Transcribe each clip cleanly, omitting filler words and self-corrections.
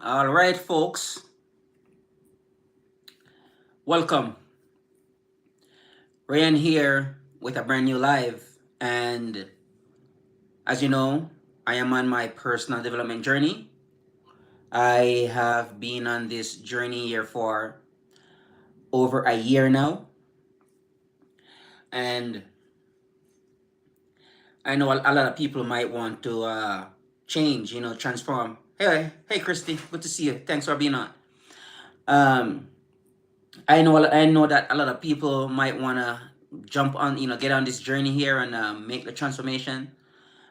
All right, folks, welcome. Ryan here with a brand new live. And as you know, I am on my personal development journey. I have been on this journey here for over a year now. And I know a lot of people might want to change, transform. Hey, Christy, good to see you. Thanks for being on. Um, I know that a lot of people might want to jump on, get on this journey here and make the transformation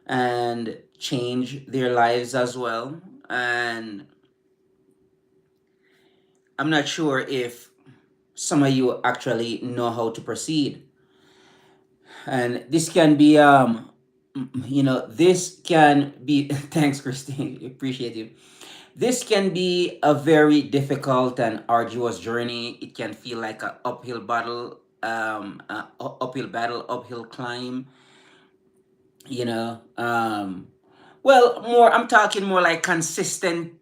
and change their lives as well. And I'm not sure if some of you actually know how to proceed. And this can be, this can be, thanks, Christine, appreciate you. This can be a very difficult and arduous journey. It can feel like an uphill battle, uphill climb, you know. I'm talking more like consistent,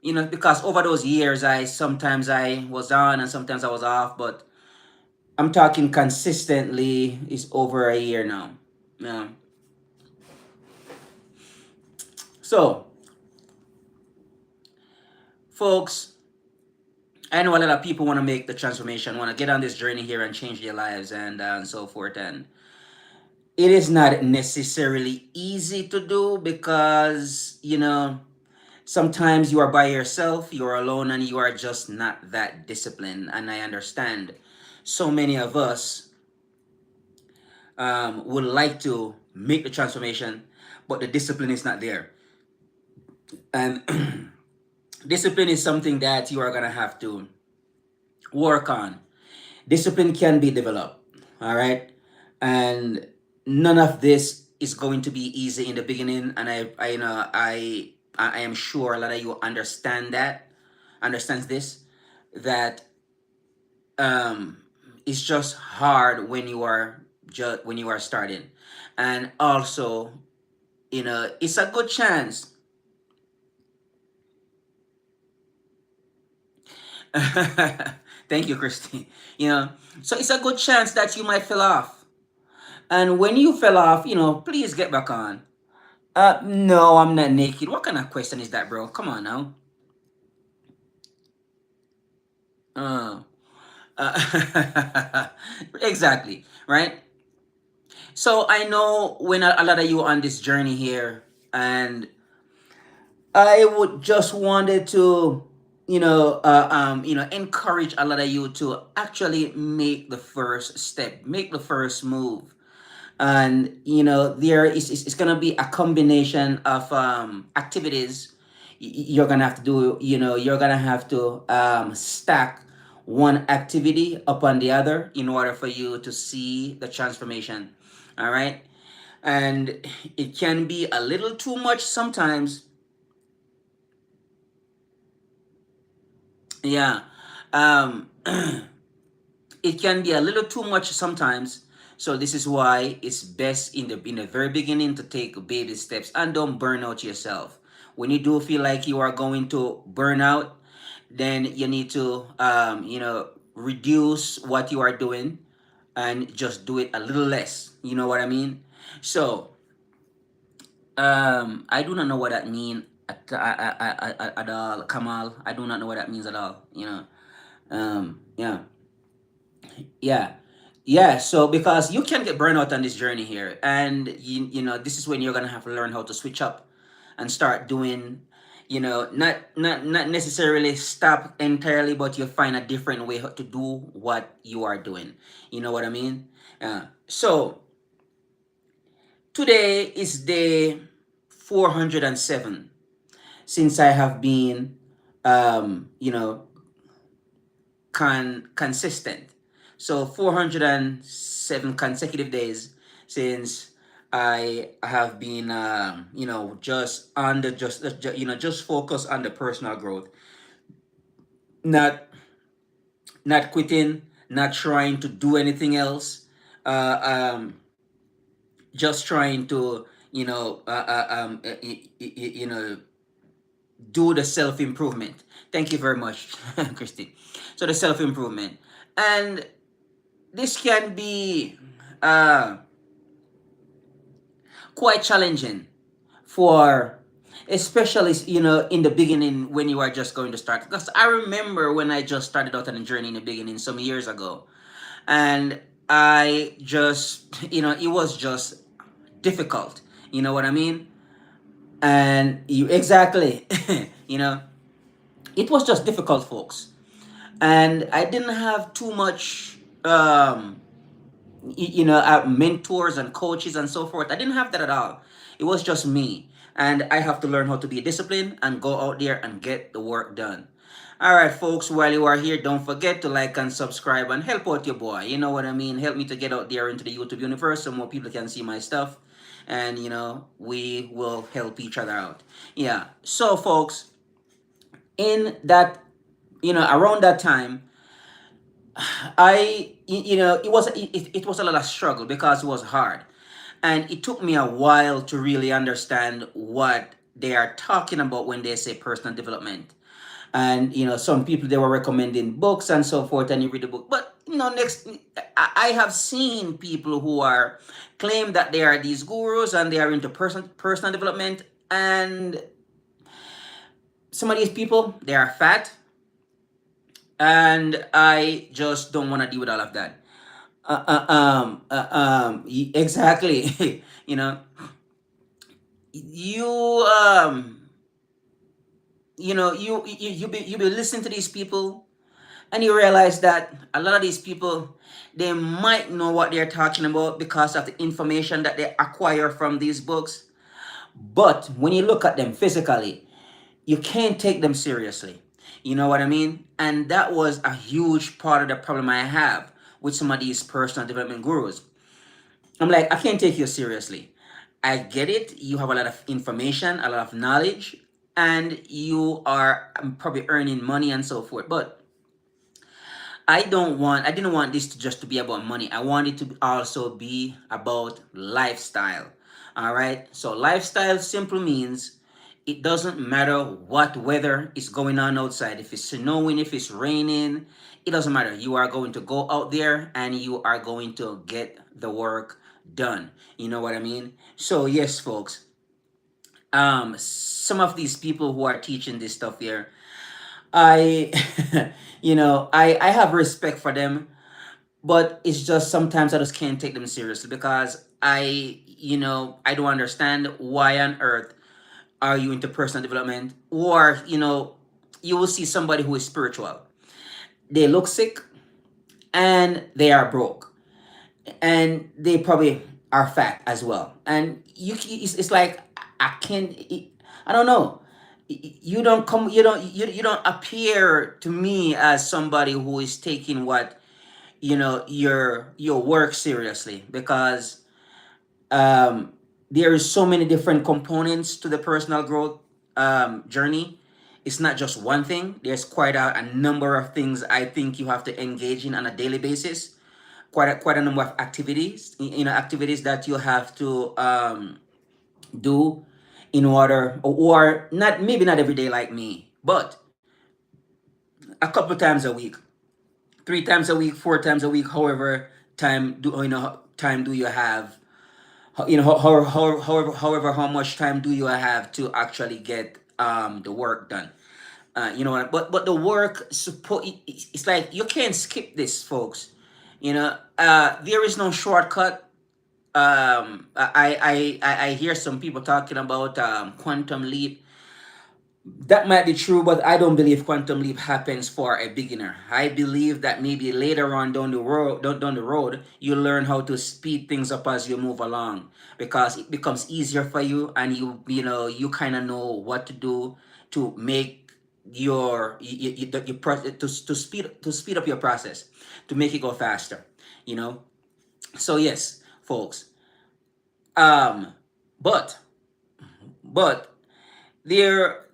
because over those years, I was on and sometimes I was off, but I'm talking consistently is over a year now. Yeah. So, folks, I know a lot of people want to make the transformation, want to get on this journey here and change their lives and so forth. And it is not necessarily easy to do because, sometimes you are by yourself, you are alone, and you are just not that disciplined. And I understand so many of us would like to make the transformation, but the discipline is not there. And discipline is something that you are going to have to work on. Discipline can be developed, all right? And none of this is going to be easy in the beginning. And I am sure a lot of you understands this, that um, it's just hard when you are starting. And also, it's a good chance. Thank you, Christine. So it's a good chance that you might fell off. And when you fell off, please get back on. No, I'm not naked. What kind of question is that, bro? Come on now. Uh, exactly, right? So I know when a lot of you on this journey here, and I would just wanted to, encourage a lot of you to actually make the first step, make the first move. And there is it's gonna be a combination of activities you're gonna have to do. You're gonna have to stack one activity upon the other in order for you to see the transformation. All right. And it can be a little too much sometimes. Yeah. um it can be a little too much sometimes. So this is why it's best in the very beginning to take baby steps and don't burn out yourself. When you do feel like you are going to burn out, then you need to reduce what you are doing and just do it a little less. You know what I mean? So I do not know what that mean at all, Kamal. I do not know what that means at all. Yeah. Yeah. Yeah, so because you can get burnout on this journey here, and this is when you're gonna have to learn how to switch up and start doing, not necessarily stop entirely, but you find a different way to do what you are doing. You know what I mean? So today is day 407 since I have been, um, you know, consistent. So 407 consecutive days since I have been, just on the just focus on the personal growth, not not quitting, not trying to do anything else, uh, um, just trying to, you know, do the self improvement. Thank you very much, Christy. So the self improvement, and this can be uh, quite challenging for, especially in the beginning when you are just going to start. Because I remember when I just started out on a journey in the beginning some years ago, and I just it was just difficult. You know what I mean? And you exactly, you know, it was just difficult, folks. And I didn't have too much, mentors and coaches and so forth. I didn't have that at all. It was just me. And I have to learn how to be disciplined and go out there and get the work done. All right, folks, while you are here, don't forget to like and subscribe and help out your boy. You know what I mean? Help me to get out there into the YouTube universe so more people can see my stuff. And, we will help each other out. Yeah. So, folks, in that, around that time, it was a lot of struggle because it was hard, and it took me a while to really understand what they are talking about when they say personal development. And some people, they were recommending books and so forth, and you read the book, but next, I have seen people who are claim that they are these gurus and they are into personal development, and some of these people, they are fat, and I just don't want to deal with all of that. Exactly. You you be listening to these people, and you realize that a lot of these people, they might know what they're talking about because of the information that they acquire from these books, but when you look at them physically, you can't take them seriously. You know what I mean? And that was a huge part of the problem I have with some of these personal development gurus. I'm like, I can't take you seriously. I get it. You have a lot of information, a lot of knowledge, and you are probably earning money and so forth. But I didn't want this to just to be about money. I want it to also be about lifestyle. All right. So lifestyle simply means it doesn't matter what weather is going on outside. If it's snowing, if it's raining, it doesn't matter. You are going to go out there and you are going to get the work done. You know what I mean? So yes, folks. Some of these people who are teaching this stuff here, I, I have respect for them, but it's just sometimes I just can't take them seriously because I don't understand why on earth are you into personal development, or you will see somebody who is spiritual. They look sick and they are broke, and they probably are fat as well. And it's like I can't. I don't know. You don't come. You don't appear to me as somebody who is taking what your work seriously, because um, there is so many different components to the personal growth journey. It's not just one thing. There's quite a number of things I think you have to engage in on a daily basis. Quite a number of activities, activities that you have to do in order, or not, maybe not every day like me, but a couple times a week, 3 times a week, 4 times a week, however time do you have, however how much time do you have to actually get the work done. You know what, but the work it's like you can't skip this, folks. There is no shortcut. I hear some people talking about quantum leap. That might be true, but I don't believe quantum leap happens for a beginner. I believe that maybe later on down the road, you learn how to speed things up as you move along, because it becomes easier for you, and you kind of know what to do to make to speed up your process, to make it go faster. You know. So yes, folks. Um, but but there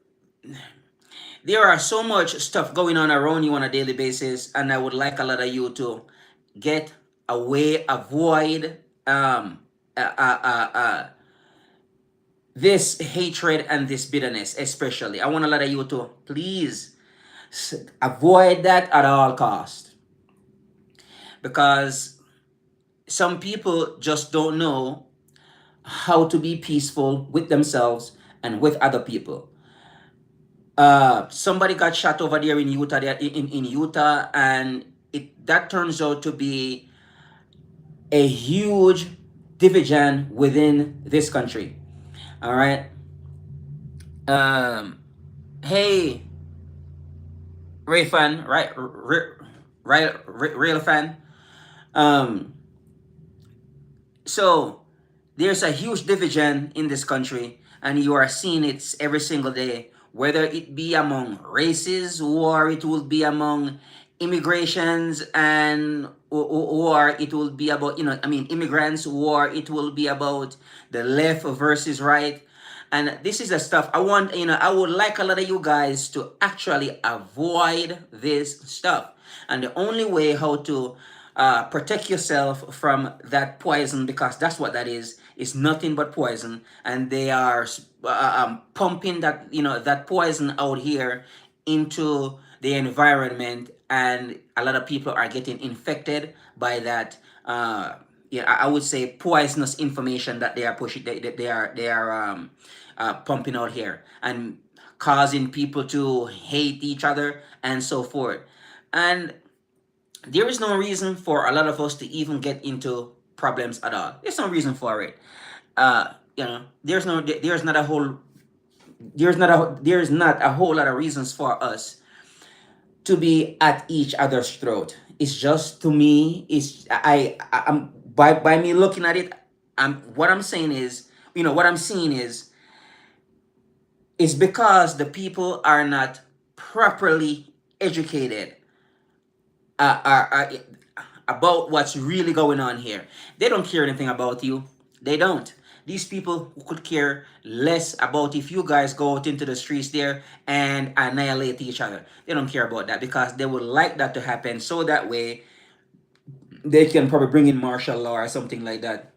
there are so much stuff going on around you on a daily basis, and I would like a lot of you to get away, avoid um uh, uh, uh, uh, this hatred and this bitterness, especially. I want a lot of you to please avoid that at all cost, because some people just don't know how to be peaceful with themselves and with other people. Somebody got shot over there in Utah, in Utah, and that turns out to be a huge division within this country. All right. Um, hey, Ray fan, right? Real fan. Um, so there's a huge division in this country, and you are seeing it every single day, whether it be among races or it will be among immigrations, and or it will be about, I mean, immigrants, or it will be about the left versus right. And this is the stuff I want, I would like a lot of you guys to actually avoid this stuff. And the only way how to protect yourself from that poison, because that's what that is nothing but poison. And they are pumping that, that poison out here into the environment, and a lot of people are getting infected by that. Yeah, I would say poisonous information that they are pushing, they are pumping out here, and causing people to hate each other and so forth. And there is no reason for a lot of us to even get into problems at all. There's no reason for it. There's not a whole, there's not a whole lot of reasons for us to be at each other's throat. It's just, to me, it's I'm by me looking at it, what I'm saying is, what I'm seeing is because the people are not properly educated, are about what's really going on here. They don't care anything about you. They don't. These people could care less about if you guys go out into the streets there and annihilate each other. They don't care about that, because they would like that to happen, so that way they can probably bring in martial law or something like that,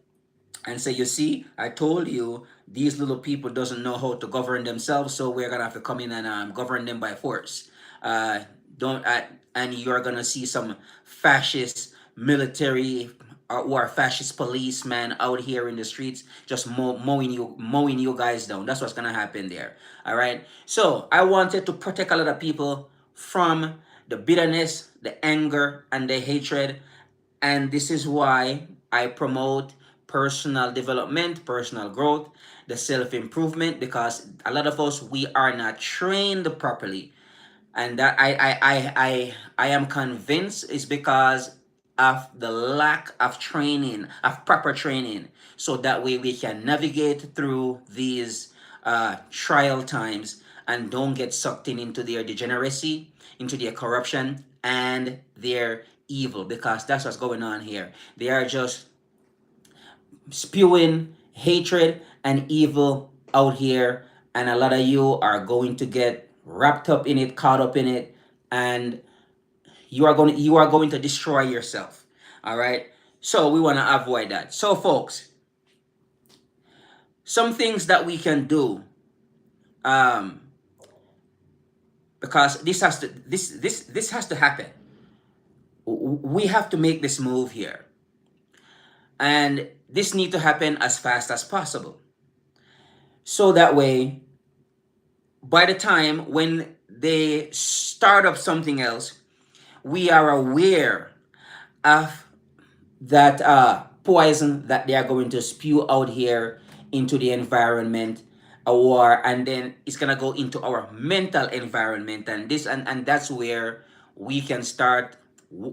and say, you see, I told you these little people doesn't know how to govern themselves, so we're gonna have to come in and govern them by force. Don't And you're gonna see some fascist military, or fascist policeman out here in the streets, just mowing you guys down. That's what's gonna happen there. All right. So I wanted to protect a lot of people from the bitterness, the anger, and the hatred, and this is why I promote personal development, personal growth, the self improvement, because a lot of us, we are not trained properly. And that I am convinced is because of the lack of training, of proper training, so that way we can navigate through these trial times and don't get sucked into their degeneracy, into their corruption and their evil, because that's what's going on here. They are just spewing hatred and evil out here, and a lot of you are going to get wrapped up in it, caught up in it, and you are going to destroy yourself. All right. So we want to avoid that. So folks, some things that we can do, um, because this has to happen. We have to make this move here, and this need to happen as fast as possible, so that way by the time when they start up something else, we are aware of that poison that they are going to spew out here into the environment, or and then it's gonna go into our mental environment, and that's where we can start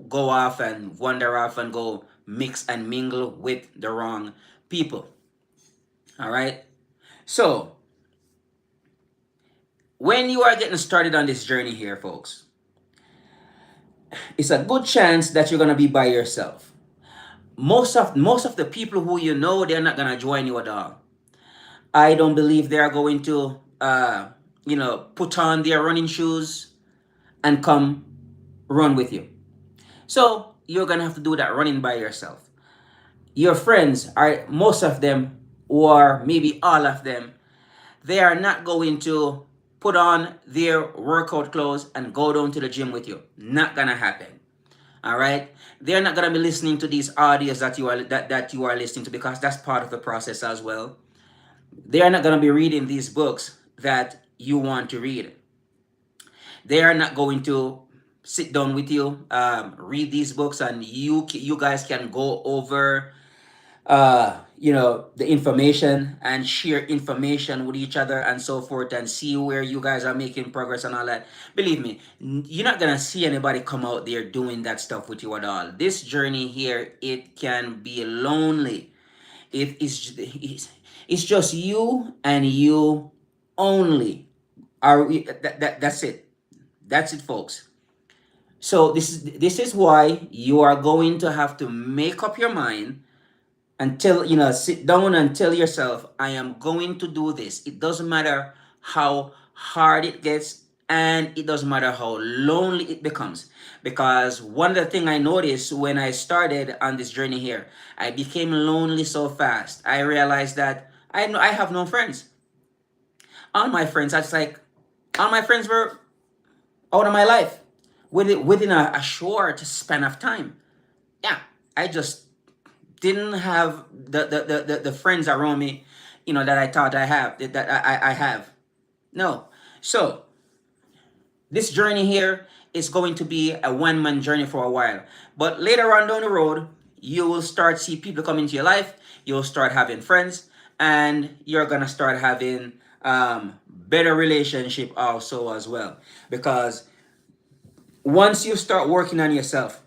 go off and wander off and go mix and mingle with the wrong people. All right. So when you are getting started on this journey here, folks, it's a good chance that you're gonna be by yourself. Most of the people who you know, they're not gonna join you at all. I don't believe they are going to put on their running shoes and come run with you. So you're gonna have to do that running by yourself. Your friends are, most of them, or maybe all of them, they are not going to put on their workout clothes and go down to the gym with you. Not gonna happen. All right, they're not gonna be listening to these audios that you are listening to, because that's part of the process as well. They are not gonna be reading these books that you want to read. They are not going to sit down with you, read these books, and you guys can go over the information and share information with each other and so forth, and see where you guys are making progress and all that. Believe me, you're not gonna see anybody come out there doing that stuff with you at all. This journey here, it can be lonely. It's just you and you only. That's it. That's it, folks. So this is why you are going to have to make up your mind, and sit down and tell yourself, I am going to do this. It doesn't matter how hard it gets, and it doesn't matter how lonely it becomes. Because one of the things I noticed when I started on this journey here, I became lonely so fast. I realized that I have no friends. All my friends, that's like, all my friends were out of my life within a short span of time. Yeah, I just didn't have the friends around me, that I thought I have. No. So this journey here is going to be a one-man journey for a while. But later on down the road, you will start see people come into your life. You'll start having friends, and you're gonna start having better relationship also as well. Because once you start working on yourself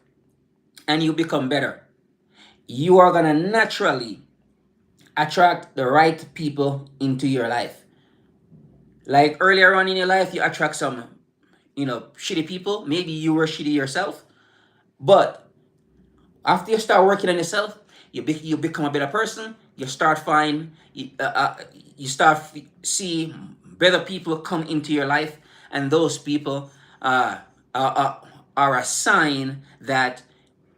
and you become better, you are gonna naturally attract the right people into your life. Like earlier on in your life, you attract some, shitty people. Maybe you were shitty yourself, but after you start working on yourself, you become a better person. You start find you start see better people come into your life, and those people uh, are a sign that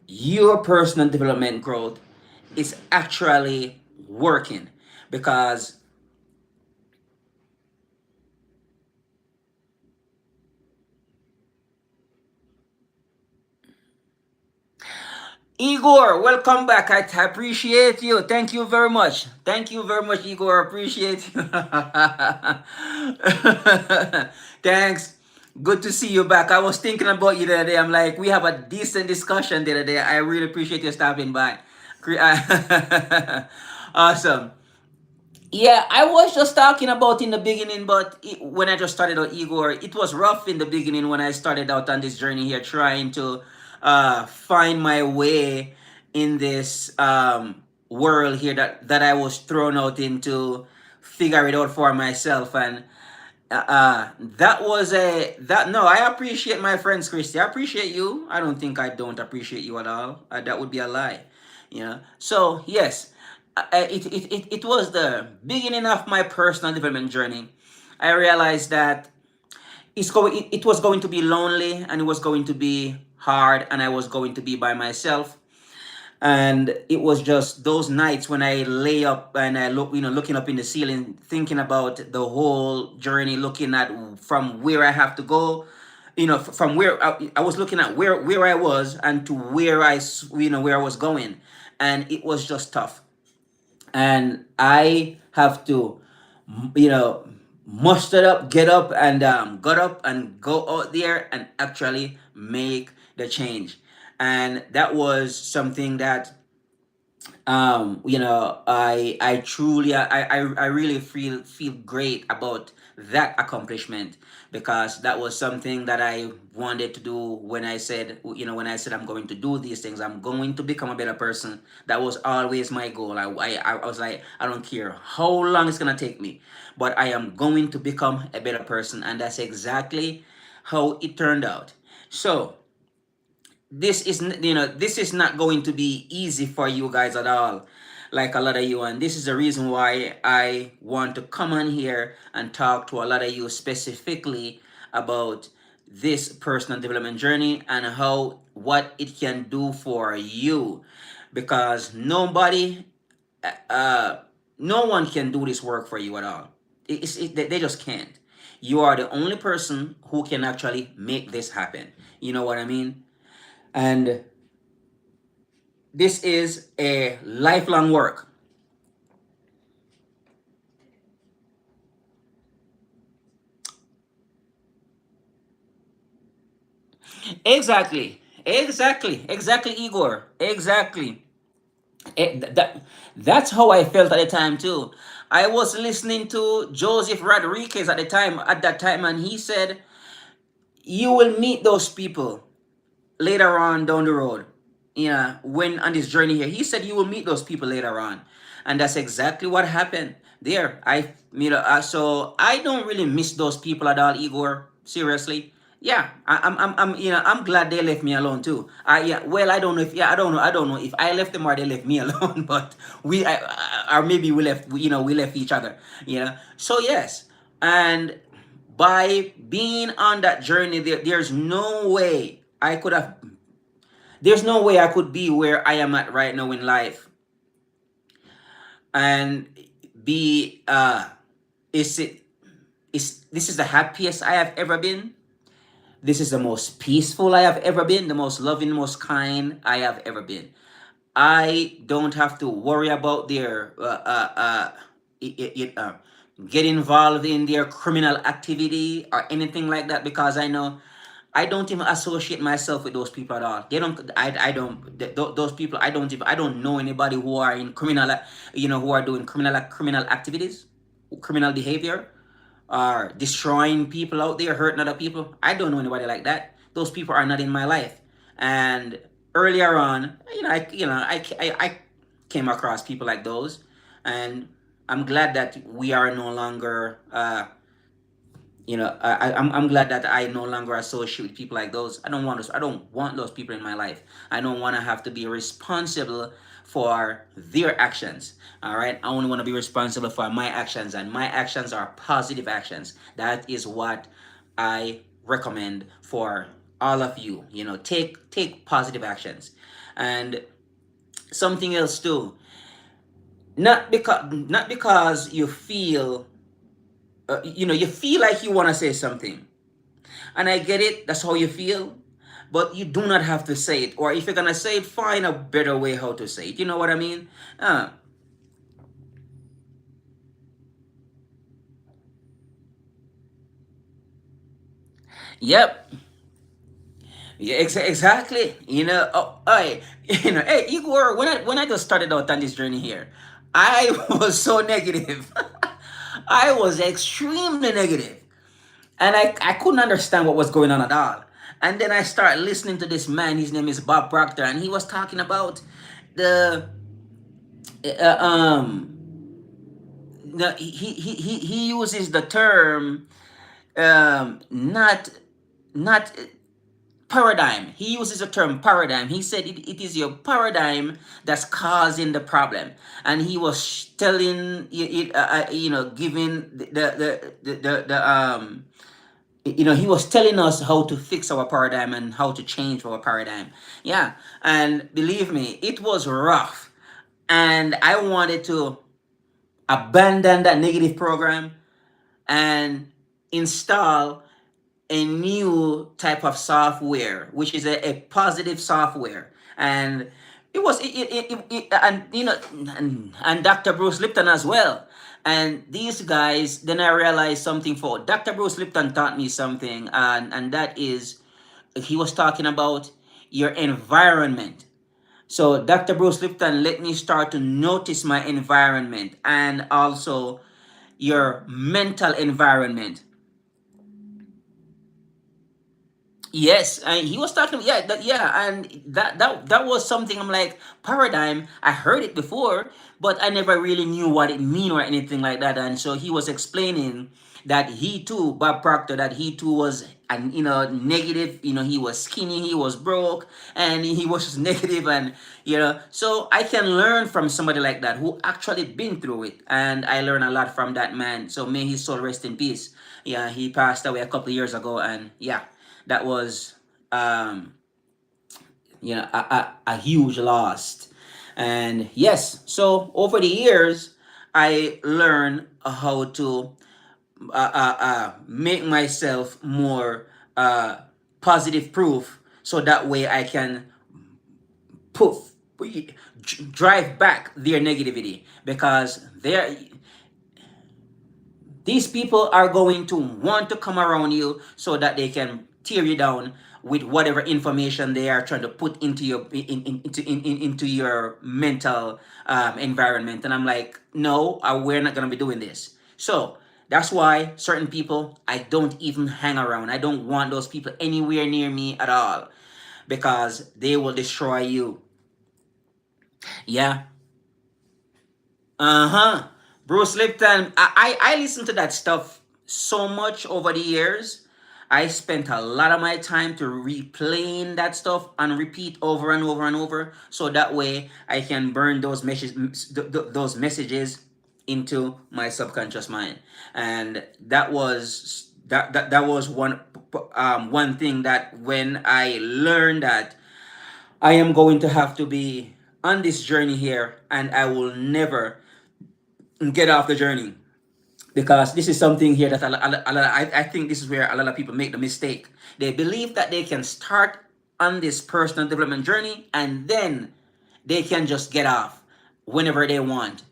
your personal development growth is actually working. Because Igor, welcome back. I appreciate you. Thank you very much. Thank you very much, Igor. Appreciate you. Thanks. Good to see you back. I was thinking about you the other day. I'm like, we have a decent discussion the other day. I really appreciate you stopping by. Awesome. Yeah, I was just talking about in the beginning, but when I just started out, Igor, it was rough in the beginning when I started out on this journey here, trying to find my way in this world here that I was thrown out into, figure it out for myself. And that was a that no, I appreciate my friends, Christy. I appreciate you. I don't think I don't appreciate you at all. That would be a lie. So yes, it was the beginning of my personal development journey. I realized that it was going to be lonely, and it was going to be hard, and I was going to be by myself. And it was just those nights when I lay up and I looking up in the ceiling, thinking about the whole journey, looking at from where I have to go, from where I was looking at where I was, and to where I was going. And it was just tough. And I have to, you know, muster up, get up, and got up and go out there and actually make the change. And that was something that I truly I really feel great about that accomplishment, because that was something that I wanted to do when I said I'm going to do these things, I'm going to become a better person. That was always my goal. I was like, I don't care how long it's gonna take me, but I am going to become a better person, and that's exactly how it turned out. So this is not going to be easy for you guys at all, like a lot of you. And this is the reason why I want to come on here and talk to a lot of you specifically about this personal development journey and how what it can do for you. Because no one can do this work for you at all. They just can't. You are the only person who can actually make this happen. You know what I mean? And this is a lifelong work. Exactly, Igor. Exactly. That's how I felt at the time too. I was listening to Joseph Rodriguez at that time, and he said, "You will meet those people later on down the road. Yeah, when on this journey here, he said you will meet those people later on, and that's exactly what happened. There, so I don't really miss those people at all, Igor. Seriously, yeah, I'm glad they left me alone too. Well, I don't know if, I don't know if I left them or they left me alone, but or maybe we left, we left each other, So yes, and by being on that journey, there's no way I could be where I am at right now in life and be is it is this is the happiest I have ever been. This is the most peaceful I have ever been, the most loving, most kind I have ever been. I don't have to worry about their get involved in their criminal activity or anything like that, because I don't even associate myself with those people at all. They don't. I don't. Those people. I don't know anybody who are in who are doing criminal activities, criminal behavior, or destroying people out there, hurting other people. I don't know anybody like that. Those people are not in my life. And earlier on, I came across people like those, and I'm glad that we are no longer. I'm glad that I no longer associate with people like those. I don't want those people in my life. I don't want to have to be responsible for their actions. All right. I only want to be responsible for my actions, and my actions are positive actions. That is what I recommend for all of you. Take positive actions. And something else too. Not because you feel you feel like you want to say something. And I get it, that's how you feel. But you do not have to say it. Or if you're gonna say it, find a better way how to say it. You know what I mean? Yep. Yeah, exactly. Hey, Igor, when I just started out on this journey here, I was so negative. I was extremely negative. And I couldn't understand what was going on at all. And then I started listening to this man. His name is Bob Proctor, and he was talking about the uh, um he uses the term not paradigm. He uses the term paradigm. He said it is your paradigm that's causing the problem, and he was telling it, giving he was telling us how to fix our paradigm and how to change our paradigm. Yeah, and believe me, it was rough, and I wanted to abandon that negative program and install a new type of software, which is a positive software. And it was and and Dr. Bruce Lipton as well. And these guys, then I realized something. For Dr. Bruce Lipton taught me something, and that is, he was talking about your environment. So Dr. Bruce Lipton let me start to notice my environment, and also your mental environment. Yes, and he was talking. And that was something. I'm like, paradigm. I heard it before, but I never really knew what it mean or anything like that. And so he was explaining that he too, Bob Proctor, that he too was, and negative. He was skinny, he was broke, and he was just negative, and So I can learn from somebody like that who actually been through it, and I learned a lot from that man. So may his soul rest in peace. Yeah, he passed away a couple of years ago, and yeah, that was um, a huge loss. And yes, so over the years, I learned how to make myself more positive proof, so that way I can poof drive back their negativity, because these people are going to want to come around you so that they can tear you down with whatever information they are trying to put into your into your mental environment. And I'm like, no, we're not gonna be doing this. So that's why certain people I don't even hang around. I don't want those people anywhere near me at all, because they will destroy you. Yeah. Uh-huh. Bruce Lipton. I listened to that stuff so much over the years. I spent a lot of my time to replaying that stuff and repeat over and over and over, so that way I can burn those messages into my subconscious mind. And that was one thing that when I learned that I am going to have to be on this journey here, and I will never get off the journey, because this is something here that I think this is where a lot of people make the mistake. They believe that they can start on this personal development journey and then they can just get off whenever they want.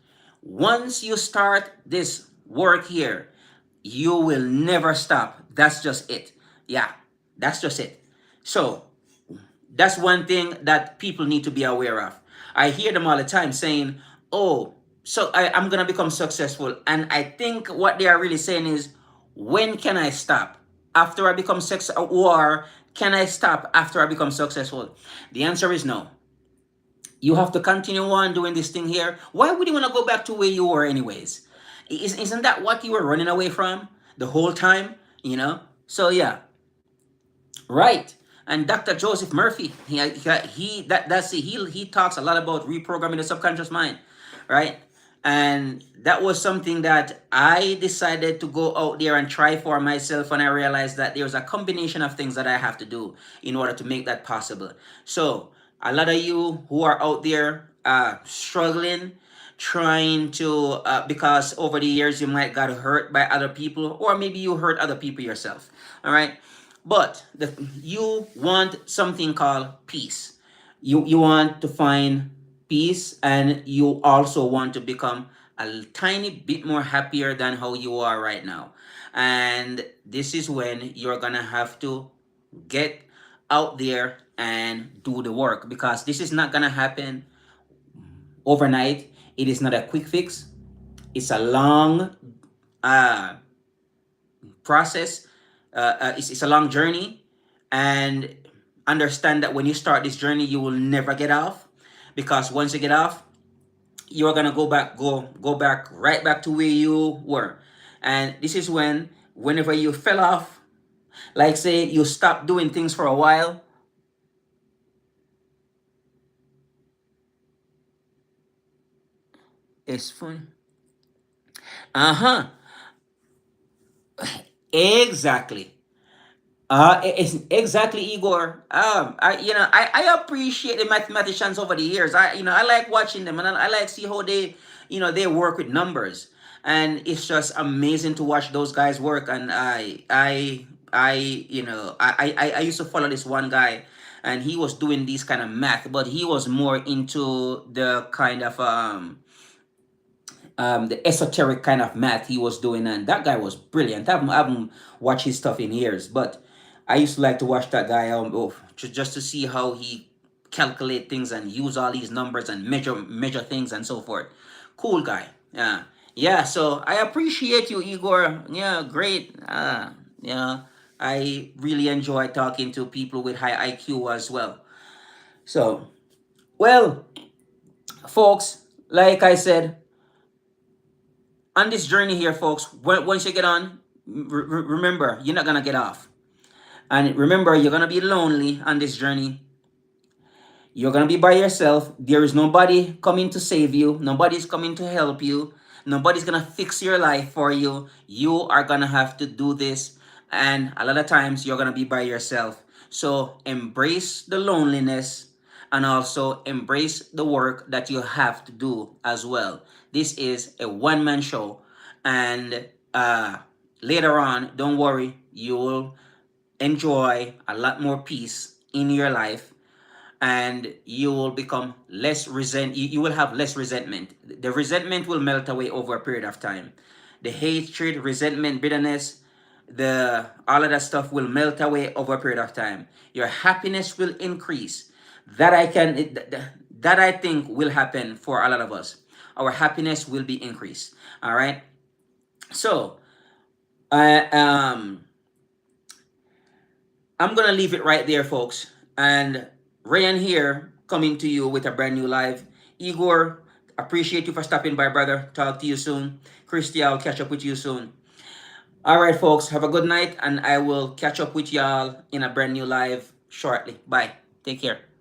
Once you start this work here, you will never stop. That's just it. Yeah, that's just it. So that's one thing that people need to be aware of. I hear them all the time saying, oh, so I'm going to become successful. And I think what they are really saying is, when can I stop? After I become successful? Or can I stop after I become successful? The answer is no. You have to continue on doing this thing here. Why would you want to go back to where you were, anyways? Isn't that what you were running away from the whole time? So, yeah. Right. And Dr. Joseph Murphy, he talks a lot about reprogramming the subconscious mind, right? And that was something that I decided to go out there and try for myself, and I realized that there's a combination of things that I have to do in order to make that possible. So a lot of you who are out there struggling, trying to because over the years you might got hurt by other people, or maybe you hurt other people yourself. All right. But you want something called peace. You want to find peace, and you also want to become a tiny bit more happier than how you are right now. And this is when you're gonna have to get out there and do the work, because this is not gonna happen overnight. It is not a quick fix. It's a long uh, process. It's a long journey, and understand that when you start this journey, you will never get off, because once you get off, you're gonna go back right back to where you were. And this is when, whenever you fell off, like say you stop doing things for a while. It's fun. Uh-huh. Exactly. It's exactly, Igor. I appreciate the mathematicians over the years. I like watching them, and I like see how they work with numbers, and it's just amazing to watch those guys work. And I used to follow this one guy, and he was doing these kind of math, but he was more into the kind of the esoteric kind of math he was doing, and that guy was brilliant. I haven't watched his stuff in years, but I used to like to watch that guy just to see how he calculate things and use all these numbers and measure things and so forth. Cool guy. Yeah. Yeah, so I appreciate you, Igor. Yeah, great. I really enjoy talking to people with high IQ as well. So, well, folks, like I said, on this journey here, folks, once you get on, remember, you're not gonna get off. And remember, you're gonna be lonely on this journey. You're gonna be by yourself. There is nobody coming to save you. Nobody's coming to help you. Nobody's gonna fix your life for you. You are gonna have to do this. And a lot of times you're gonna be by yourself. So embrace the loneliness, and also embrace the work that you have to do as well. This is a one-man show, and later on, don't worry, you will enjoy a lot more peace in your life, and you will become less you will have less resentment. The resentment will melt away over a period of time. The hatred, resentment, bitterness, the all of that stuff will melt away over a period of time. Your happiness will increase. That I can that I think will happen for a lot of us. Our happiness will be increased. All right. So I I'm gonna leave it right there, folks. And Ryan here, coming to you with a brand new live. Igor, appreciate you for stopping by, brother. Talk to you soon. Christy, I'll catch up with you soon. All right, folks, have a good night, and I will catch up with y'all in a brand new live shortly. Bye. Take care.